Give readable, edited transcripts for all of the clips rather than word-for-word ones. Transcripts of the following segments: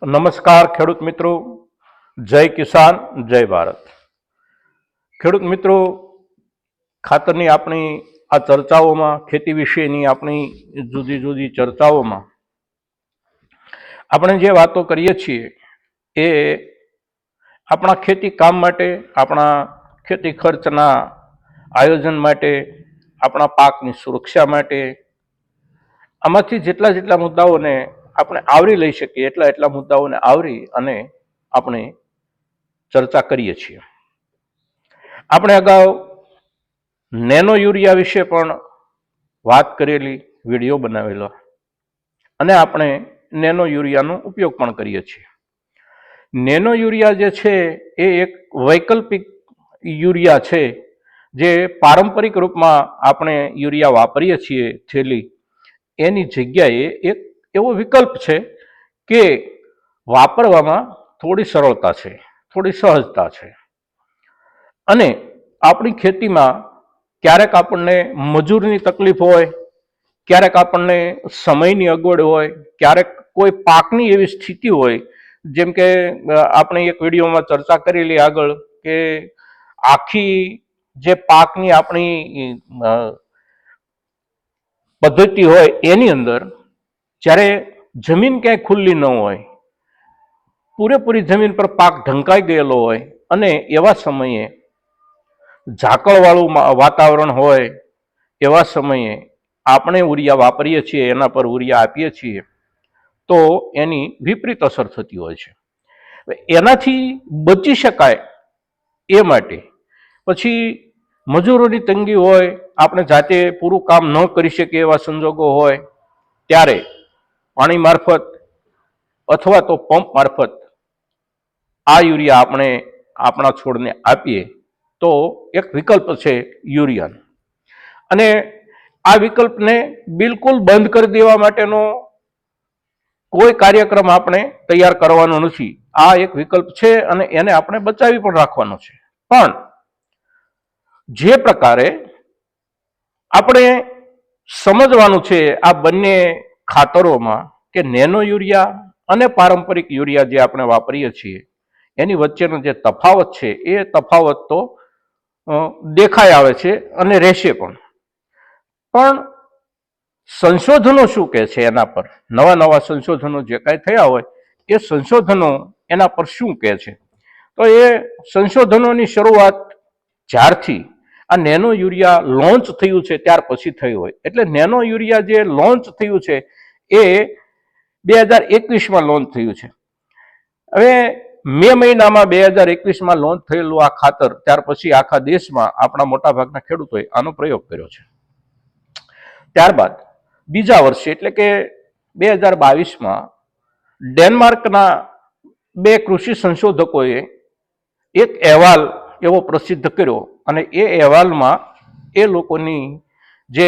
નમસ્કાર ખેડૂત મિત્રો, જય કિસાન, જય ભારત. ખેડૂત મિત્રો, ખાતરની આપણી આ ચર્ચાઓમાં, ખેતી વિશેની આપણી જુદી જુદી ચર્ચાઓમાં આપણે જે વાતો કરીએ છીએ એ આપણા ખેતી કામ માટે, આપણા ખેતી ખર્ચના આયોજન માટે, આપણા પાકની સુરક્ષા માટે, આમાંથી જેટલા જેટલા મુદ્દાઓને આપણે આવરી લઈ શકીએ એટલા મુદ્દાઓને આવરી અને આપણે ચર્ચા કરીએ છીએ. આપણે અગાઉ નેનો યુરિયા વિશે પણ વાત કરેલી, વિડીયો બનાવેલો, અને આપણે નેનો યુરિયાનો ઉપયોગ પણ કરીએ છીએ. નેનો યુરિયા જે છે એ એક વૈકલ્પિક યુરિયા છે, જે પારંપરિક રૂપમાં આપણે યુરિયા વાપરીએ છીએ થેલી, એની જગ્યાએ એક એવો વિકલ્પ છે કે વાપરવામાં થોડી સરળતા છે, થોડી સહજતા છે. અને આપણી ખેતીમાં ક્યારેક આપણને મજૂરની તકલીફ હોય, ક્યારેક આપણને સમયની અગવડ હોય, ક્યારેક કોઈ પાકની એવી સ્થિતિ હોય, જેમ કે આપણે એક વિડીયોમાં ચર્ચા કરેલી આગળ કે આખી જે પાકની આપણી પદ્ધતિ હોય એની અંદર જ્યારે જમીન ક્યાંય ખુલ્લી ન હોય, પૂરેપૂરી જમીન પર પાક ઢંકાઈ ગયેલો હોય અને એવા સમયે ઝાકળવાળું વાતાવરણ હોય, એવા સમયે આપણે ઉરિયા વાપરીએ છીએ, એના પર ઉરિયા આપીએ છીએ, તો એની વિપરીત અસર થતી હોય છે. એનાથી બચી શકાય એ માટે પછી મજૂરોની તંગી હોય, આપણે જાતે પૂરું કામ ન કરી શકીએ એવા સંજોગો હોય, ત્યારે પાણી મારફત અથવા તો પંપ મારફત આ યુરિયા આપણે આપણા છોડને આપીએ તો એક વિકલ્પ છે યુરિયાનો. અને આ વિકલ્પને બિલકુલ બંધ કરી દેવા માટેનો કોઈ કાર્યક્રમ આપણે તૈયાર કરવાનો નથી. આ એક વિકલ્પ છે અને એને આપણે બચાવી પણ રાખવાનો છે. પણ જે પ્રકારે આપણે સમજવાનું છે આ બંને ખાતરોમાં કે નેનો યુરિયા અને પારંપરિક યુરિયા જે આપણે વાપરીએ છીએ એની વચ્ચેનો જે તફાવત છે એ તફાવત તો દેખાઈ આવે છે અને રહેશે પણ. પણ સંશોધનો શું કહે છે એના પર, નવા નવા સંશોધનો જે કાંઈ થયા હોય એ સંશોધનો એના પર શું કહે છે, તો એ સંશોધનોની શરૂઆત જ્યારથી આ નેનો યુરિયા લોન્ચ થયું છે ત્યાર પછી થયું હોય. એટલે નેનો યુરિયા જે લોન્ચ થયું છે એ 2021માં લોન્ચ થયું છે. હવે મે મહિનામાં 2021માં લોન્ચ થયેલું આ ખાતર ત્યાર પછી આખા દેશમાં આપણા મોટાભાગના ખેડૂતોએ આનો પ્રયોગ કર્યો છે. ત્યારબાદ બીજા વર્ષે એટલે કે 2022માં ડેનમાર્કના 2 કૃષિ સંશોધકોએ એક અહેવાલ એવો પ્રસિદ્ધ કર્યો અને એ અહેવાલમાં એ લોકોની જે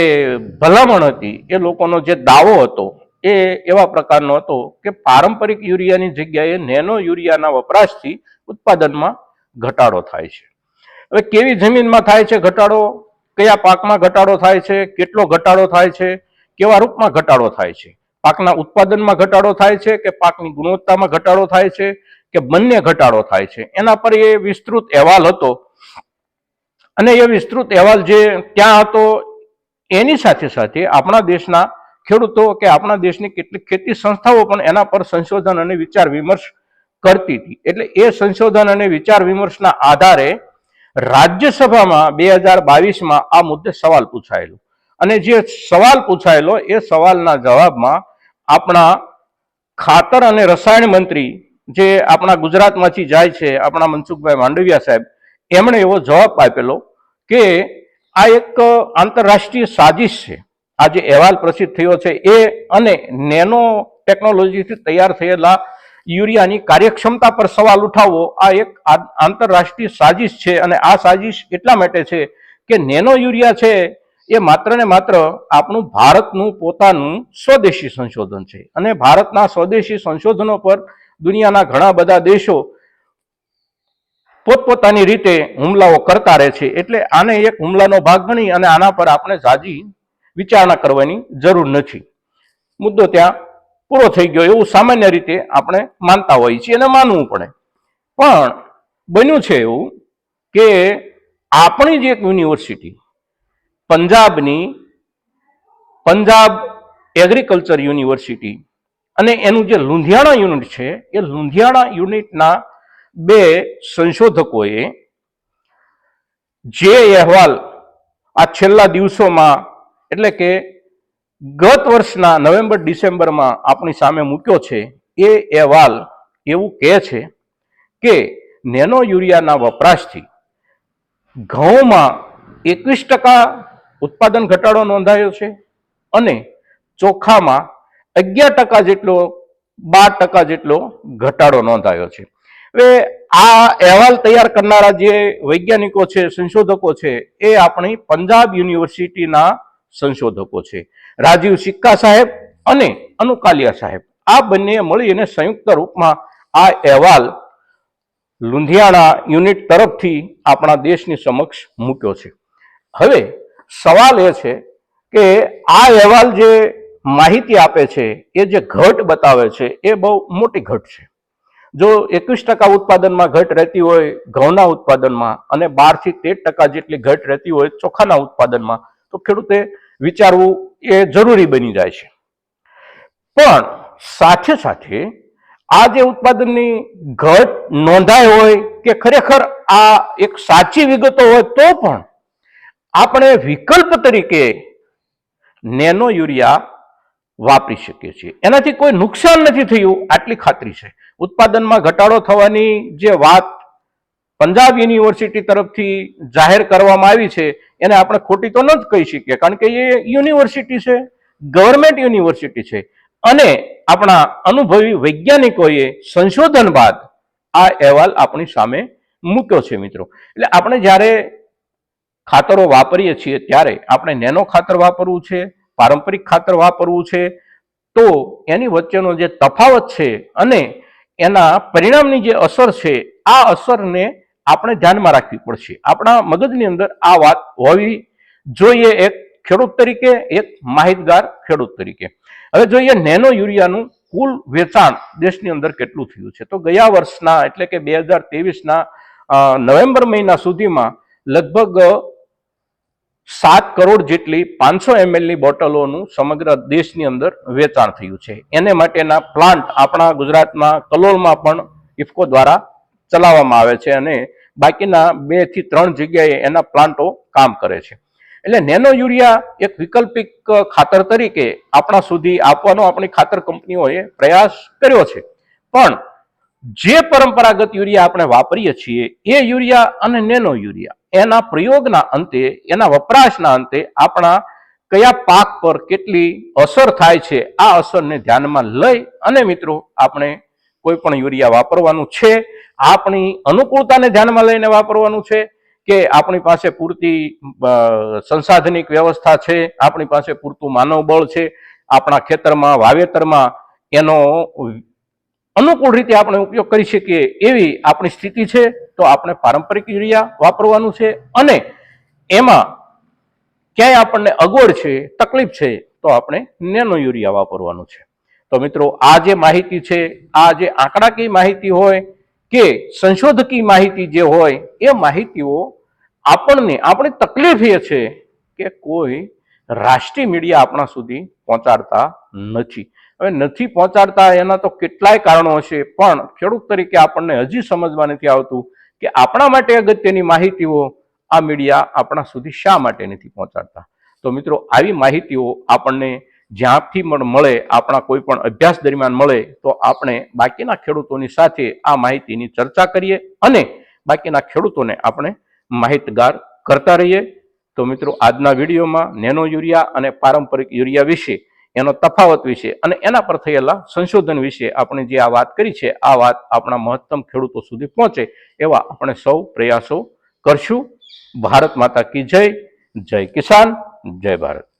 ભલામણ હતી, એ લોકોનો જે દાવો હતો એ એવા પ્રકારનો હતો કે પારંપરિક યુરિયાની જગ્યાએ નેનો યુરિયાના વપરાશથી ઉત્પાદનમાં ઘટાડો થાય છે. હવે કેવી જમીનમાં થાય છે ઘટાડો, કયા પાકમાં ઘટાડો થાય છે, કેટલો ઘટાડો થાય છે, કેવા રૂપમાં ઘટાડો થાય છે, પાકના ઉત્પાદનમાં ઘટાડો થાય છે કે પાકની ગુણવત્તામાં ઘટાડો થાય છે કે બંને ઘટાડો થાય છે, એના પર એ વિસ્તૃત અહેવાલ હતો. અને એ વિસ્તૃત અહેવાલ જે ત્યાં હતો એની સાથે સાથે આપણા દેશના ખેડૂતો કે આપણા દેશની કેટલીક ખેતી સંસ્થાઓ પણ એના પર સંશોધન અને વિચાર વિમર્શ કરતી હતી. એટલે એ સંશોધન અને વિચાર વિમર્શના આધારે રાજ્યસભામાં 2022માં આ મુદ્દે સવાલ પૂછાયેલો અને જે સવાલ પૂછાયેલો એ સવાલના જવાબમાં આપણા ખાતર અને રસાયણ મંત્રી જે આપણા ગુજરાતમાંથી જાય છે, આપણા મનસુખભાઈ માંડવિયા સાહેબ, એમણે એવો જવાબ આપેલો કે આ એક આંતરરાષ્ટ્રીય સાજિશ છે. આ જે અહેવાલ પ્રસિદ્ધ થયો છે એ અને નેનો ટેકનોલોજીથી તૈયાર થયેલા યુરિયાની કાર્યક્ષમતા પર સવાલ ઉઠાવવો આ એક આંતરરાષ્ટ્રીય સાજિશ છે. અને આ સાજિશ એટલા માટે છે કે નેનો યુરિયા છે એ માત્ર ને માત્ર આપણું ભારતનું પોતાનું સ્વદેશી સંશોધન છે અને ભારતના સ્વદેશી સંશોધનો પર દુનિયાના ઘણા બધા દેશો પોતપોતાની રીતે હુમલાઓ કરતા રહે છે. એટલે આને એક હુમલાનો ભાગ ગણી અને આના પર આપણે ઝાઝી વિચારણા કરવાની જરૂર નથી. મુદ્દો ત્યાં પૂરો થઈ ગયો એવું સામાન્ય રીતે આપણે માનતા હોઈએ છીએ અને માનવું પડે. પણ બન્યું છે એવું કે આપણી જ એક યુનિવર્સિટી પંજાબની પંજાબ એગ્રીકલ્ચર યુનિવર્સિટી અને એનું જે લુધિયાણા યુનિટ છે એ લુધિયાણા યુનિટના બે સંશોધકોએ જે અહેવાલ આ છેલ્લા દિવસોમાં એટલે કે ગત વર્ષના નવેમ્બર ડિસેમ્બરમાં આપણી સામે મૂક્યો છે એ અહેવાલ એવું કહે છે કે નેનો યુરિયાના વપરાશથી ઘઉંમાં 21% ઉત્પાદન ઘટાડો નોંધાયો છે અને ચોખામાં 11% જેટલો 12% જેટલો ઘટાડો નોંધાયો છે. હવે આ અહેવાલ તૈયાર કરનારા જે વૈજ્ઞાનિકો છે, સંશોધકો છે, એ આપણી પંજાબ યુનિવર્સિટીના સંશોધકો છે, રાજીવ સિક્કા સાહેબ અને અનુ કાલિયા સાહેબ. આ બંને મળીને સંયુક્ત રૂપમાં આ અહેવાલ લુધિયાણા યુનિટ તરફથી આપણા દેશની સમક્ષ મૂક્યો છે. હવે સવાલ એ છે કે આ અહેવાલ જે માહિતી આપે છે એ જે ઘટ બતાવે છે એ બહુ મોટી ઘટ છે. જો 21% ઉત્પાદનમાં ઘટ રહેતી હોય ઘઉંના ઉત્પાદનમાં અને 12 થી 13% જેટલી ઘટ રહેતી હોય ચોખાના ઉત્પાદનમાં, તો ખેડૂતે વિચારવું એ જરૂરી બની જાય છે. પણ સાથે સાથે આ જે ઉત્પાદનની ઘટ નોંધાઈ હોય કે ખરેખર આ એક સાચી વિગતો હોય તો પણ આપણે વિકલ્પ તરીકે નેનો યુરિયા વાપરી શકીએ છીએ. એનાથી કોઈ નુકસાન નથી થયું આટલી ખાતરી છે. ઉત્પાદનમાં ઘટાડો થવાની જે વાત પંજાબ યુનિવર્સિટી તરફથી જાહેર કરવામાં આવી છે એને આપણે ખોટી તો ન જ કહી શકીએ, કારણ કે એ યુનિવર્સિટી છે, ગવર્મેન્ટ યુનિવર્સિટી છે અને આપણા અનુભવી વૈજ્ઞાનિકોએ સંશોધન બાદ આ અહેવાલ આપણી સામે મૂક્યો છે. મિત્રો, એટલે આપણે જ્યારે ખાતરો વાપરીએ છીએ ત્યારે આપણે નેનો ખાતર વાપરવું છે, પારંપરિક ખાતર વાપરવું છે, તો એની વચ્ચેનો જે તફાવત છે અને એના પરિણામની જે અસર છે આ અસરને આપણે ધ્યાનમાં રાખવી પડશે. આપણા મગજની અંદર આ વાત હોવી જોઈએ એક ખેડૂત તરીકે, એક માહિતગાર ખેડૂત તરીકે. હવે જોઈએ નેનો યુરિયાનું કુલ વેચાણ દેશની અંદર કેટલું થયું છે. તો ગયા વર્ષના એટલે કે 2023ના નવેમ્બર મહિના સુધીમાં લગભગ 7 કરોડ જેટલી 500 ml ની બોટલોનું સમગ્ર દેશની અંદર વેચાણ થયું છે. એને માટેના પ્લાન્ટ આપણા ગુજરાતમાં કલોલમાં પણ ઇફકો દ્વારા ચલાવવામાં આવે છે અને બાકીના 2 થી 3 જગ્યાએ એના પ્લાન્ટો કામ કરે છે. એટલે નેનો યુરિયા એક વૈકલ્પિક ખાતર તરીકે આપણા સુધી આપવાનો આપણી ખાતર કંપનીઓએ પ્રયાસ કર્યો છે. પણ જે પરંપરાગત યુરિયા આપણે વાપરીએ છીએ એ યુરિયા અને નેનો યુરિયા એના પ્રયોગના અંતે, એના વપરાશના અંતે આપણા કયા પાક પર કેટલી અસર થાય છે આ અસરને ધ્યાનમાં લઈ અને મિત્રો આપણે કોઈ પણ યુરિયા વાપરવાનું છે. આપણી અનુકૂળતાને ધ્યાનમાં લઈને વાપરવાનું છે કે આપણી પાસે પૂરતી સંસાધનિક વ્યવસ્થા છે, આપણી પાસે પૂરતું માનવબળ છે, આપણા ખેતરમાં વાવેતરમાં એનો અનુકૂળ રીતે આપણે ઉપયોગ કરી શકીએ એવી આપણી સ્થિતિ છે, તો આપણે પારંપરિક યુરિયા વાપરવાનું છે. અને એમાં ક્યાંય આપણને અગવડ છે, તકલીફ છે, તો આપણે નેનો યુરિયા વાપરવાનું છે. તો મિત્રો, આ જે માહિતી છે, આ જે આંકડાકીય માહિતી હોય કે સંશોધકીય માહિતી જે હોય એ માહિતીઓ આપણને, આપણી તકલીફ એ છે કે કોઈ રાષ્ટ્રીય મીડિયા આપણા સુધી પહોંચાડતા નથી. હવે નથી પહોંચાડતા એના તો કેટલાય કારણો હશે, પણ ખેડૂત તરીકે આપણને હજી સમજવા નથી આવતું કે આપણા માટે અગત્યની માહિતીઓ આ મીડિયા આપણા સુધી શા માટે નથી પહોંચાડતા. તો મિત્રો, આવી માહિતીઓ આપણને જ્યાંથી મળે, આપણા કોઈ પણ અભ્યાસ દરમિયાન મળે, તો આપણે બાકીના ખેડૂતોની સાથે આ માહિતીની ચર્ચા કરીએ અને બાકીના ખેડૂતોને આપણે માહિતગાર કરતા રહીએ. તો મિત્રો, આજના વિડીયોમાં નેનો યુરિયા અને પારંપરિક યુરિયા વિશે, એનો તફાવત વિશે અને એના પર થયેલા સંશોધન વિશે આપણે જે આ વાત કરી છે, આ વાત આપણા મહત્તમ ખેડૂતો સુધી પહોંચે એવા આપણે સૌ પ્રયાસો કરશું. ભારત માતા કી જય. જય કિસાન, જય ભારત.